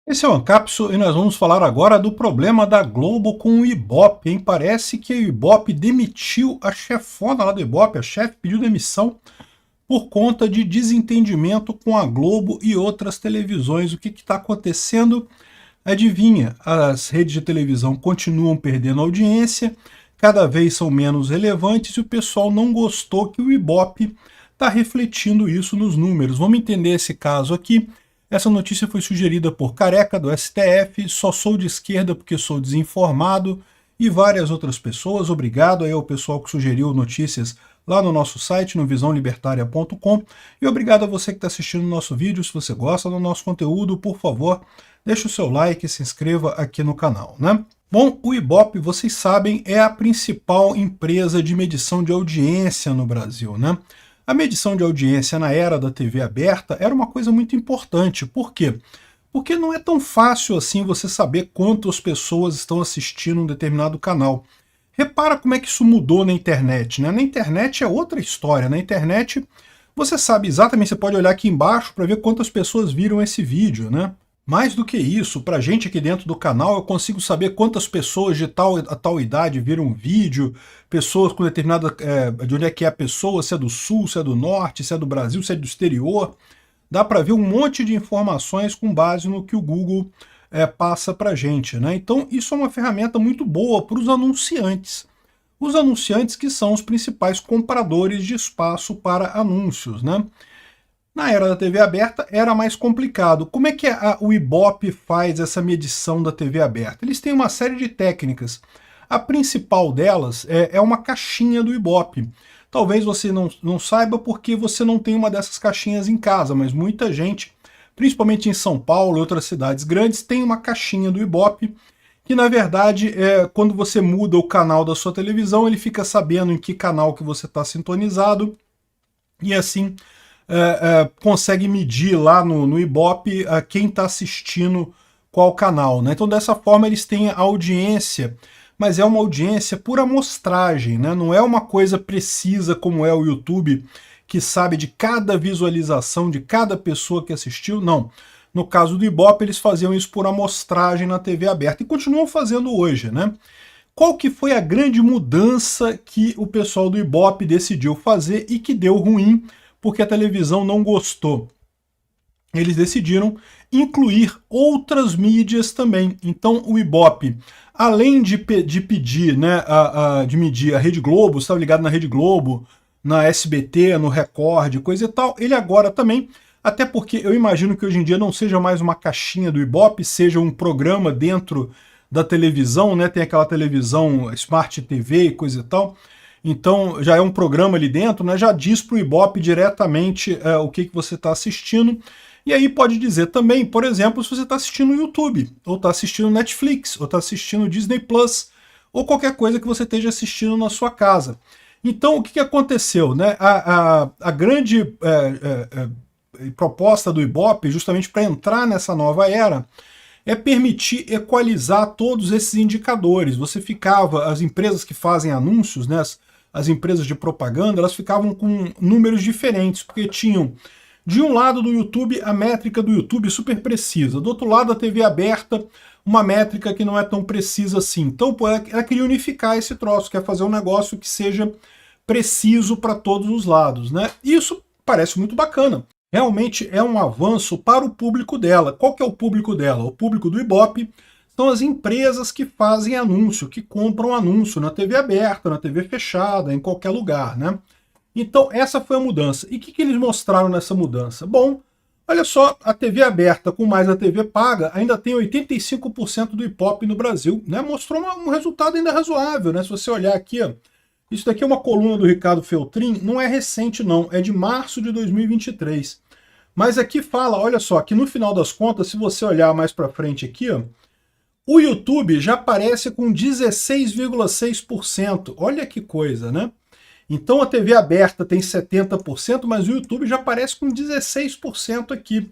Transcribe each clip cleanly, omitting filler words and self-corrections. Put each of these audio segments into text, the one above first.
Esse é o Ancapso e nós vamos falar agora do problema da Globo com o Ibope, hein? Parece que o Ibope demitiu a chefona lá do Ibope, a chefe pediu demissão por conta de desentendimento com a Globo e outras televisões. O que está acontecendo? Adivinha, as redes de televisão continuam perdendo audiência, cada vez são menos relevantes e o pessoal não gostou que o Ibope está refletindo isso nos números. Vamos entender esse caso aqui. Essa notícia foi sugerida por Careca, do STF, Só Sou de Esquerda Porque Sou Desinformado e várias outras pessoas. Obrigado aí ao pessoal que sugeriu notícias lá no nosso site, no visãolibertaria.com. E obrigado a você que está assistindo o nosso vídeo. Se você gosta do nosso conteúdo, por favor, deixe o seu like e se inscreva aqui no canal, né? Bom, o Ibope, vocês sabem, é a principal empresa de medição de audiência no Brasil, né? A medição de audiência na era da TV aberta era uma coisa muito importante. Por quê? Porque não é tão fácil assim você saber quantas pessoas estão assistindo um determinado canal. Repara como é que isso mudou na internet, né? Na internet é outra história. Na internet você sabe exatamente, você pode olhar aqui embaixo para ver quantas pessoas viram esse vídeo, né? Mais do que isso, para a gente aqui dentro do canal, eu consigo saber quantas pessoas de tal a tal idade viram um vídeo, pessoas com determinada... de onde é que é a pessoa, se é do sul, se é do norte, se é do Brasil, se é do exterior. Dá para ver um monte de informações com base no que o Google passa para a gente, né? Então isso é uma ferramenta muito boa para os anunciantes. Os anunciantes que são os principais compradores de espaço para anúncios, né? Na era da TV aberta era mais complicado. Como é que o Ibope faz essa medição da TV aberta? Eles têm uma série de técnicas. A principal delas é uma caixinha do Ibope. Talvez você não saiba porque você não tem uma dessas caixinhas em casa, mas muita gente, principalmente em São Paulo e outras cidades grandes, tem uma caixinha do Ibope, que na verdade, quando você muda o canal da sua televisão, ele fica sabendo em que canal que você está sintonizado, e assim... consegue medir lá no Ibope quem está assistindo qual canal, né? Então dessa forma eles têm a audiência, mas é uma audiência por amostragem, né? Não é uma coisa precisa como é o YouTube, que sabe de cada visualização de cada pessoa que assistiu, não. No caso do Ibope eles faziam isso por amostragem na TV aberta e continuam fazendo hoje, né? Qual que foi a grande mudança que o pessoal do Ibope decidiu fazer e que deu ruim porque a televisão não gostou? Eles decidiram incluir outras mídias também. Então o Ibope, além de pedir, né, de medir a Rede Globo, estava ligado na Rede Globo, na SBT, no Record, coisa e tal, ele agora também, até porque eu imagino que hoje em dia não seja mais uma caixinha do Ibope, seja um programa dentro da televisão, né, tem aquela televisão Smart TV e coisa e tal. Então já é um programa ali dentro, né, já diz para o Ibope diretamente o que você está assistindo. E aí pode dizer também, por exemplo, se você está assistindo YouTube, ou está assistindo Netflix, ou está assistindo Disney Plus, ou qualquer coisa que você esteja assistindo na sua casa. Então o que aconteceu, né? A grande proposta do Ibope, justamente para entrar nessa nova era, é permitir equalizar todos esses indicadores. Você ficava, as empresas que fazem anúncios, né, as empresas de propaganda, elas ficavam com números diferentes, porque tinham, de um lado do YouTube, a métrica do YouTube super precisa, do outro lado a TV aberta, uma métrica que não é tão precisa assim. Então ela queria unificar esse troço, quer fazer um negócio que seja preciso para todos os lados, né? Isso parece muito bacana. Realmente é um avanço para o público dela. Qual que é o público dela? O público do Ibope são as empresas que fazem anúncio, que compram anúncio na TV aberta, na TV fechada, em qualquer lugar, né? Então essa foi a mudança. E o que eles mostraram nessa mudança? Bom, olha só, a TV aberta com mais a TV paga ainda tem 85% do Ibope no Brasil, né? Mostrou um resultado ainda razoável, né? Se você olhar aqui, ó, isso daqui é uma coluna do Ricardo Feltrin, não é recente não, é de março de 2023. Mas aqui fala, olha só, que no final das contas, se você olhar mais para frente aqui, ó, o YouTube já aparece com 16,6%. Olha que coisa, né? Então a TV aberta tem 70%, mas o YouTube já aparece com 16% aqui.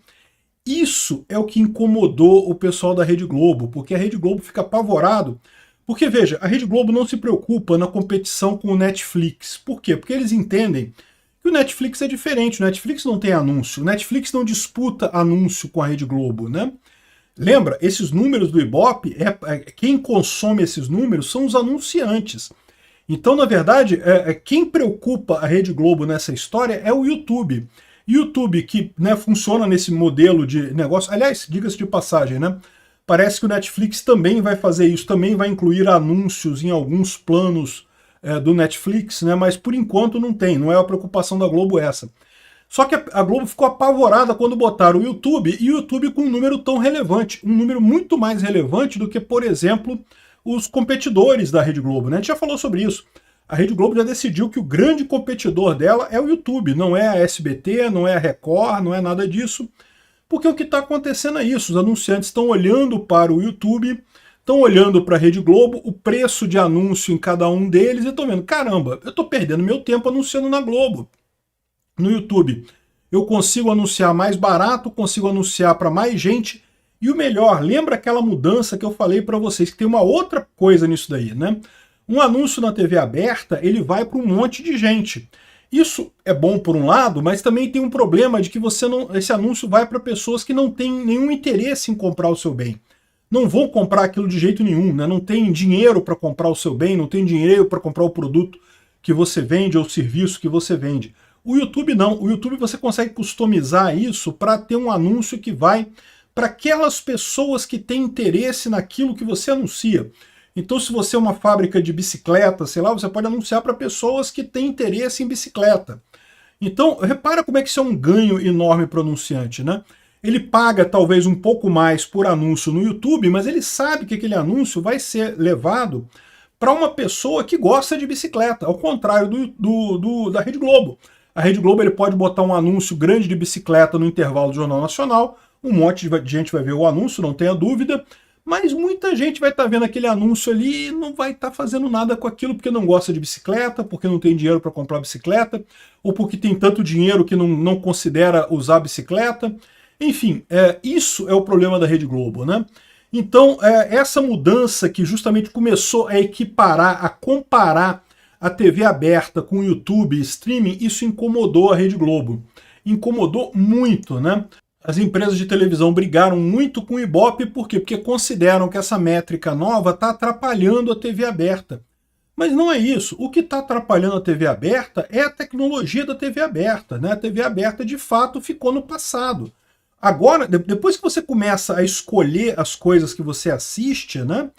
Isso é o que incomodou o pessoal da Rede Globo, porque a Rede Globo fica apavorado. Porque, veja, a Rede Globo não se preocupa na competição com o Netflix. Por quê? Porque eles entendem que o Netflix é diferente. O Netflix não tem anúncio. O Netflix não disputa anúncio com a Rede Globo, né? Lembra, esses números do Ibope, quem consome esses números são os anunciantes. Então, na verdade, quem preocupa a Rede Globo nessa história é o YouTube. YouTube que, né, funciona nesse modelo de negócio. Aliás, diga-se de passagem, né? Parece que o Netflix também vai fazer isso, também vai incluir anúncios em alguns planos do Netflix, né? Mas por enquanto não tem, não é a preocupação da Globo essa. Só que a Globo ficou apavorada quando botaram o YouTube, e o YouTube com um número tão relevante, um número muito mais relevante do que, por exemplo, os competidores da Rede Globo, né? A gente já falou sobre isso. A Rede Globo já decidiu que o grande competidor dela é o YouTube, não é a SBT, não é a Record, não é nada disso, porque o que está acontecendo é isso, os anunciantes estão olhando para o YouTube, estão olhando para a Rede Globo, o preço de anúncio em cada um deles, e estão vendo, caramba, eu estou perdendo meu tempo anunciando na Globo. No YouTube, eu consigo anunciar mais barato, consigo anunciar para mais gente, e o melhor, lembra aquela mudança que eu falei para vocês, que tem uma outra coisa nisso daí, né? Um anúncio na TV aberta, ele vai para um monte de gente. Isso é bom por um lado, mas também tem um problema de que esse anúncio vai para pessoas que não têm nenhum interesse em comprar o seu bem. Não vão comprar aquilo de jeito nenhum, né? Não tem dinheiro para comprar o seu bem, não tem dinheiro para comprar o produto que você vende ou o serviço que você vende. O YouTube não. O YouTube você consegue customizar isso para ter um anúncio que vai para aquelas pessoas que têm interesse naquilo que você anuncia. Então, se você é uma fábrica de bicicleta, sei lá, você pode anunciar para pessoas que têm interesse em bicicleta. Então, repara como é que isso é um ganho enorme para o anunciante, né? Ele paga talvez um pouco mais por anúncio no YouTube, mas ele sabe que aquele anúncio vai ser levado para uma pessoa que gosta de bicicleta, ao contrário da Rede Globo. A Rede Globo ele pode botar um anúncio grande de bicicleta no intervalo do Jornal Nacional, um monte de gente vai ver o anúncio, não tenha dúvida, mas muita gente vai estar vendo aquele anúncio ali e não vai estar fazendo nada com aquilo porque não gosta de bicicleta, porque não tem dinheiro para comprar bicicleta, ou porque tem tanto dinheiro que não considera usar bicicleta. Enfim, isso é o problema da Rede Globo, né? Então, essa mudança que justamente começou a equiparar, a comparar a TV aberta com o YouTube e streaming, isso incomodou a Rede Globo. Incomodou muito, né? As empresas de televisão brigaram muito com o Ibope, por quê? Porque consideram que essa métrica nova está atrapalhando a TV aberta. Mas não é isso. O que está atrapalhando a TV aberta é a tecnologia da TV aberta, né? A TV aberta, de fato, ficou no passado. Agora, depois que você começa a escolher as coisas que você assiste, né?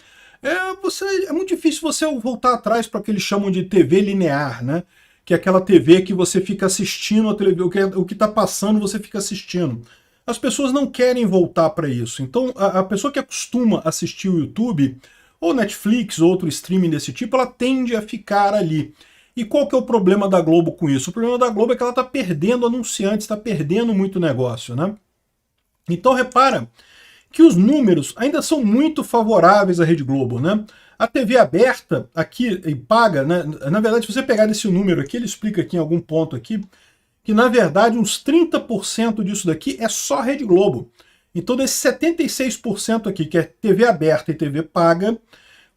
É muito difícil você voltar atrás para o que eles chamam de TV linear, né? Que é aquela TV que você fica assistindo a televisão, o que está passando você fica assistindo. As pessoas não querem voltar para isso. Então, a pessoa que acostuma assistir o YouTube, ou Netflix, ou outro streaming desse tipo, ela tende a ficar ali. E qual que é o problema da Globo com isso? O problema da Globo é que ela está perdendo anunciantes, está perdendo muito negócio, né? Então, repara que os números ainda são muito favoráveis à Rede Globo, né? A TV aberta aqui e paga, né? Na verdade, se você pegar esse número aqui, ele explica aqui em algum ponto aqui, que na verdade uns 30% disso daqui é só Rede Globo. Então desses 76% aqui, que é TV aberta e TV paga,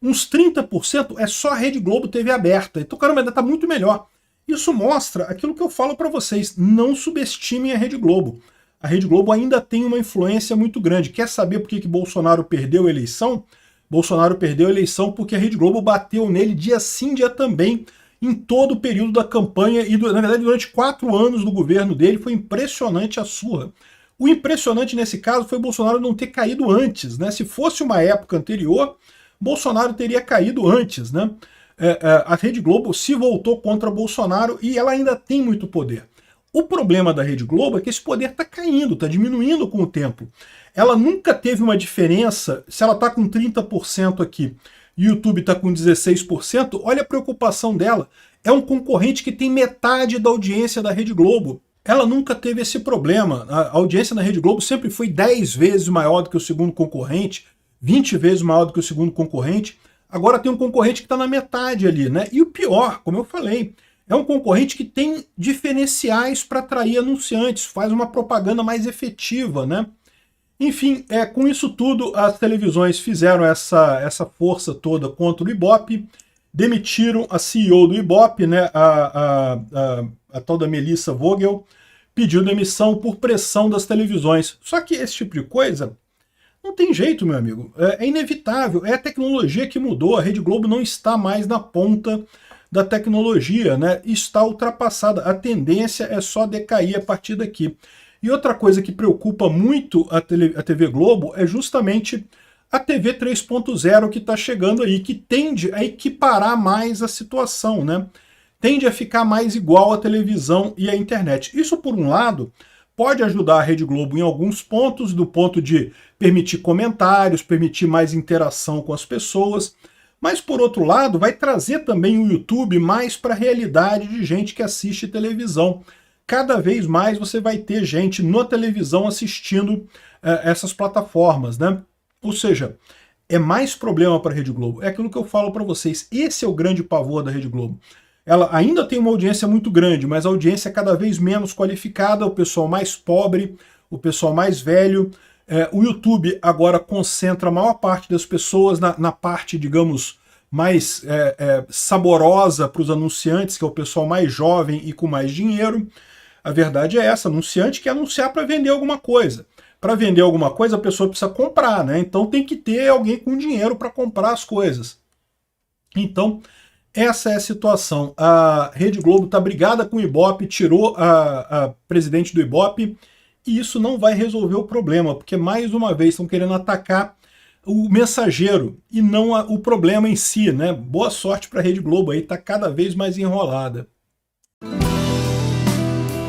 uns 30% é só Rede Globo TV aberta. Então, caramba, ainda está muito melhor. Isso mostra aquilo que eu falo para vocês, não subestimem a Rede Globo. A Rede Globo ainda tem uma influência muito grande. Quer saber por que Bolsonaro perdeu a eleição? Bolsonaro perdeu a eleição porque a Rede Globo bateu nele dia sim, dia também, em todo o período da campanha e, na verdade, durante 4 anos do governo dele. Foi impressionante a surra. O impressionante nesse caso foi Bolsonaro não ter caído antes, né? Se fosse uma época anterior, Bolsonaro teria caído antes, né? A Rede Globo se voltou contra Bolsonaro e ela ainda tem muito poder. O problema da Rede Globo é que esse poder está caindo, está diminuindo com o tempo. Ela nunca teve uma diferença, se ela está com 30% aqui e o YouTube está com 16%, olha a preocupação dela. É um concorrente que tem metade da audiência da Rede Globo. Ela nunca teve esse problema. A audiência da Rede Globo sempre foi 10 vezes maior do que o segundo concorrente, 20 vezes maior do que o segundo concorrente. Agora tem um concorrente que está na metade ali, né? E o pior, como eu falei, é um concorrente que tem diferenciais para atrair anunciantes, faz uma propaganda mais efetiva, né? Enfim, com isso tudo, as televisões fizeram essa força toda contra o Ibope, demitiram a CEO do Ibope, né, a tal da Melissa Vogel, pediu demissão por pressão das televisões. Só que esse tipo de coisa Não tem jeito, meu amigo. É inevitável. É a tecnologia que mudou. A Rede Globo não está mais na ponta da tecnologia, né? Está ultrapassada. A tendência é só decair a partir daqui. E outra coisa que preocupa muito a TV Globo é justamente a TV 3.0 que está chegando aí, que tende a equiparar mais a situação, né? Tende a ficar mais igual à televisão e à internet. Isso, por um lado, pode ajudar a Rede Globo em alguns pontos, do ponto de permitir comentários, permitir mais interação com as pessoas, mas, por outro lado, vai trazer também o YouTube mais para a realidade de gente que assiste televisão. Cada vez mais você vai ter gente na televisão assistindo essas plataformas, né? Ou seja, é mais problema para a Rede Globo. É aquilo que eu falo para vocês. Esse é o grande pavor da Rede Globo. Ela ainda tem uma audiência muito grande, mas a audiência é cada vez menos qualificada, o pessoal mais pobre, o pessoal mais velho. O YouTube agora concentra a maior parte das pessoas na parte, digamos, mais saborosa para os anunciantes, que é o pessoal mais jovem e com mais dinheiro. A verdade é essa, anunciante quer anunciar para vender alguma coisa. Para vender alguma coisa, a pessoa precisa comprar, né? Então tem que ter alguém com dinheiro para comprar as coisas. Então, essa é a situação. A Rede Globo está brigada com o Ibope, tirou a presidente do Ibope, e isso não vai resolver o problema, porque mais uma vez estão querendo atacar o mensageiro e não o problema em si, né? Boa sorte para a Rede Globo aí, está cada vez mais enrolada.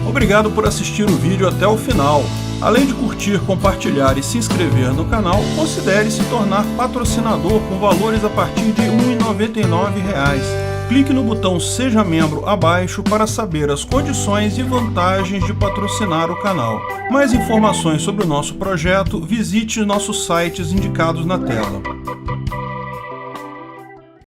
Obrigado por assistir o vídeo até o final. Além de curtir, compartilhar e se inscrever no canal, considere se tornar patrocinador com valores a partir de R$ 1,99. Clique no botão Seja Membro abaixo para saber as condições e vantagens de patrocinar o canal. Mais informações sobre o nosso projeto, visite nossos sites indicados na tela.